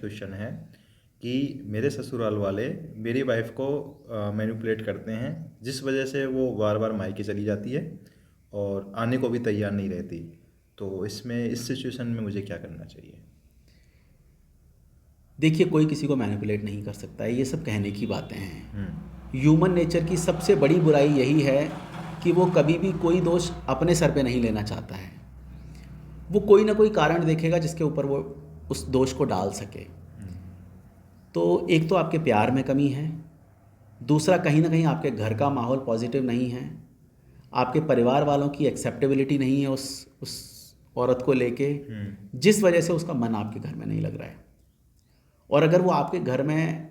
Situation है कि मेरे ससुराल वाले मेरी वाइफ को मैनिपुलेट करते हैं, जिस वजह से वो बार बार मायके चली जाती है और आने को भी तैयार नहीं रहती। तो इसमें इस सिचुएशन में मुझे क्या करना चाहिए? देखिए, कोई किसी को मैनिपुलेट नहीं कर सकता है, ये सब कहने की बातें हैं। हम्म। ह्यूमन नेचर की सबसे बड़ी बुराई यही है कि वो कभी भी कोई दोष अपने सर पे नहीं लेना चाहता है। वो कोई ना कोई कारण देखेगा जिसके ऊपर वो उस दोष को डाल सके। तो एक तो आपके प्यार में कमी है, दूसरा कहीं ना कहीं आपके घर का माहौल पॉजिटिव नहीं है, आपके परिवार वालों की एक्सेप्टेबिलिटी नहीं है उस औरत को लेके, जिस वजह से उसका मन आपके घर में नहीं लग रहा है। और अगर वो आपके घर में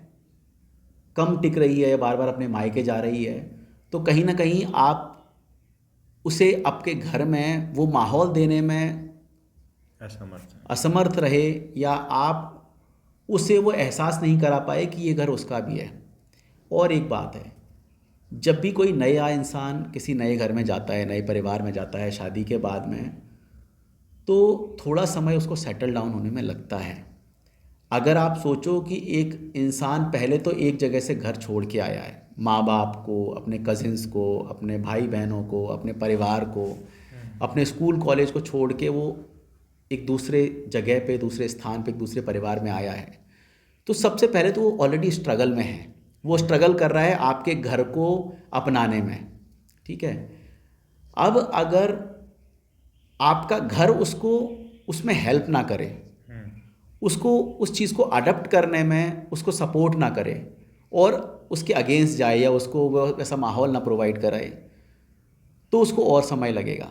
कम टिक रही है या बार बार अपने मायके जा रही है, तो कहीं ना कहीं आप उसे आपके घर में वो माहौल देने में असमर्थ रहे, या आप उसे वो एहसास नहीं करा पाए कि ये घर उसका भी है। और एक बात है, जब भी कोई नया इंसान किसी नए घर में जाता है, नए परिवार में जाता है शादी के बाद में, तो थोड़ा समय उसको सेटल डाउन होने में लगता है। अगर आप सोचो कि एक इंसान पहले तो एक जगह से घर छोड़ के आया है, माँ बाप को, अपने कजिन्स को, अपने भाई बहनों को, अपने परिवार को, अपने स्कूल कॉलेज को छोड़ के वो एक दूसरे जगह पे, दूसरे स्थान पे, एक दूसरे परिवार में आया है। तो सबसे पहले तो वो ऑलरेडी स्ट्रगल में है, वो स्ट्रगल कर रहा है आपके घर को अपनाने में, ठीक है। अब अगर आपका घर उसको उसमें हेल्प ना करे, उसको उस चीज़ को अडॉप्ट करने में उसको सपोर्ट ना करे और उसके अगेंस्ट जाए या उसको वो ऐसा माहौल ना प्रोवाइड कराए, तो उसको और समय लगेगा।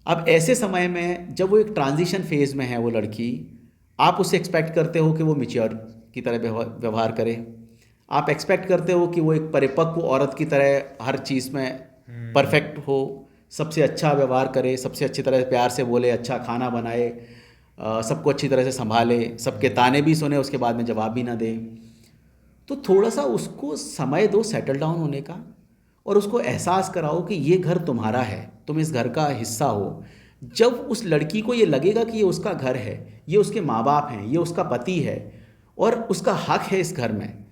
अब ऐसे समय में जब वो एक ट्रांजिशन फेज में है वो लड़की, आप उससे एक्सपेक्ट करते हो कि वो मैच्योर की तरह व्यवहार करे, आप एक्सपेक्ट करते हो कि वो एक परिपक्व औरत की तरह हर चीज़ में परफेक्ट हो, सबसे अच्छा व्यवहार करे, सबसे अच्छी तरह प्यार से बोले, अच्छा खाना बनाए, सबको अच्छी तरह से संभाले, सबके ताने भी सुने, उसके बाद में जवाब भी ना दे। तो थोड़ा सा उसको समय दो सेटल डाउन होने का, और उसको एहसास कराओ कि ये घर तुम्हारा है, तुम इस घर का हिस्सा हो। जब उस लड़की को ये लगेगा कि ये उसका घर है, ये उसके माँ बाप हैं, ये उसका पति है और उसका हक है इस घर में,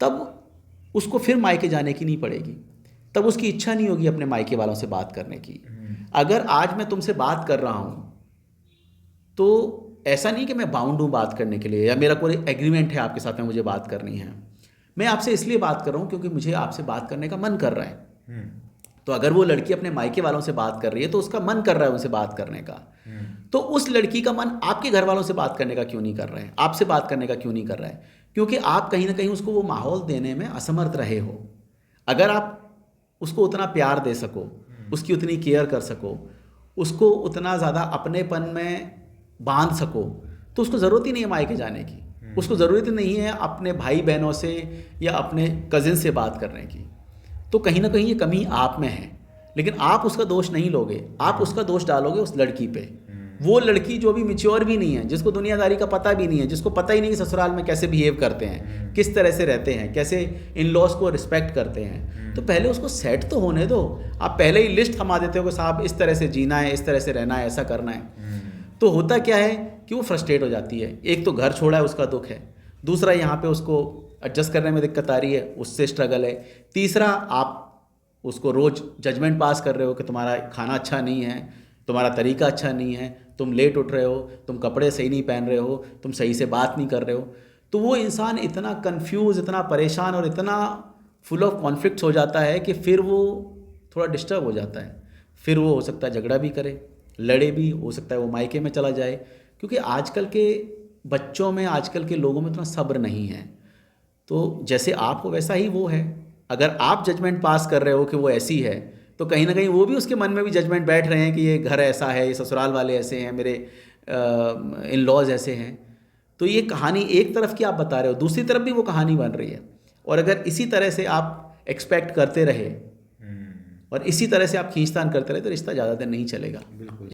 तब उसको फिर मायके जाने की नहीं पड़ेगी, तब उसकी इच्छा नहीं होगी अपने मायके वालों से बात करने की। अगर आज मैं तुमसे बात कर रहा हूँ तो ऐसा नहीं कि मैं बाउंड हूँ बात करने के लिए, या मेरा कोई एग्रीमेंट है आपके साथ में मुझे बात करनी है। मैं आपसे इसलिए बात कर रहा हूँ क्योंकि मुझे आपसे बात करने का मन कर रहा है। तो अगर वो लड़की अपने मायके वालों से बात कर रही है तो उसका मन कर रहा है उनसे बात करने का, तो उस लड़की का मन आपके घर वालों से बात करने का क्यों नहीं कर रहा है, आपसे बात करने का क्यों नहीं कर रहा है? क्योंकि आप कहीं ना कहीं उसको वो माहौल देने में असमर्थ रहे हो। अगर आप उसको उतना प्यार दे सको, उसकी उतनी केयर कर सको, उसको उतना ज़्यादा अपनेपन में बांध सको, तो उसको ज़रूरत ही नहीं है मायके जाने की, उसको ज़रूरत ही नहीं है अपने भाई बहनों से या अपने कज़िन से बात करने की। तो कहीं ना कहीं ये कमी आप में है, लेकिन आप उसका दोष नहीं लोगे, आप उसका दोष डालोगे उस लड़की पे। वो लड़की जो अभी मैच्योर भी नहीं है, जिसको दुनियादारी का पता भी नहीं है, जिसको पता ही नहीं कि ससुराल में कैसे बिहेव करते हैं, किस तरह से रहते हैं, कैसे इन लॉज को रिस्पेक्ट करते हैं, तो पहले उसको सेट तो होने दो। आप पहले ही लिस्ट थमा देते हो कि साहब इस तरह से जीना है, इस तरह से रहना है, ऐसा करना है। तो होता क्या है कि वो फ्रस्ट्रेट हो जाती है। एक तो घर छोड़ा है उसका दुख है, दूसरा यहाँ पे उसको एडजस्ट करने में दिक्कत आ रही है, उससे स्ट्रगल है, तीसरा आप उसको रोज़ जजमेंट पास कर रहे हो कि तुम्हारा खाना अच्छा नहीं है, तुम्हारा तरीका अच्छा नहीं है, तुम लेट उठ रहे हो, तुम कपड़े सही नहीं पहन रहे हो, तुम सही से बात नहीं कर रहे हो। तो वो इंसान इतना कंफ्यूज, इतना परेशान और इतना फुल ऑफ कॉन्फ्लिक्ट्स हो जाता है कि फिर वो थोड़ा डिस्टर्ब हो जाता है। फिर वो हो सकता है झगड़ा भी करे, लड़े भी, हो सकता है वो मायके में चला जाए, क्योंकि आजकल के बच्चों में, आजकल के लोगों में इतना सब्र नहीं है। तो जैसे आप हो वैसा ही वो है। अगर आप जजमेंट पास कर रहे हो कि वो ऐसी है, तो कहीं ना कहीं वो भी, उसके मन में भी जजमेंट बैठ रहे हैं कि ये घर ऐसा है, ये ससुराल वाले ऐसे हैं, मेरे इन लॉज ऐसे हैं। तो ये कहानी एक तरफ की आप बता रहे हो, दूसरी तरफ भी वो कहानी बन रही है। और अगर इसी तरह से आप एक्सपेक्ट करते रहे और इसी तरह से आप खींचतान करते रहे, तो रिश्ता ज़्यादा दिन नहीं चलेगा। बिल्कुल।